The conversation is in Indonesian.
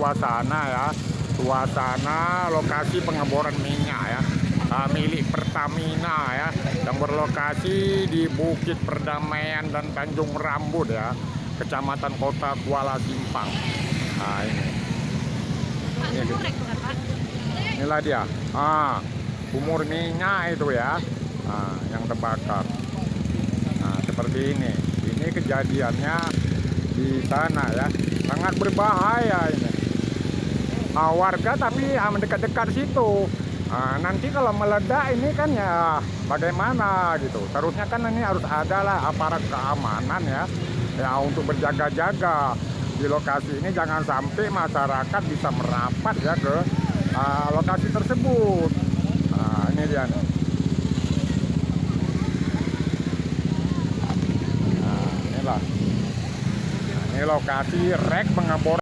suasana ya, suasana lokasi pengeboran minyak ya, milik Pertamina ya, yang berlokasi di Bukit Perdamaian dan Tanjung Rambut ya, Kecamatan Kota Kuala Simpang. Nah inilah dia, sumur minyak itu ya, yang terbakar. Nah seperti ini kejadiannya di sana ya, sangat berbahaya ini. Warga tapi mendekat-dekat situ. Nanti kalau meledak ini kan ya bagaimana gitu. Seharusnya kan ini harus ada lah aparat keamanan ya, untuk berjaga-jaga di lokasi ini, jangan sampai masyarakat bisa merapat ya ke lokasi tersebut. Ini dia nih. Inilah. Ini lokasi rek pengeboran.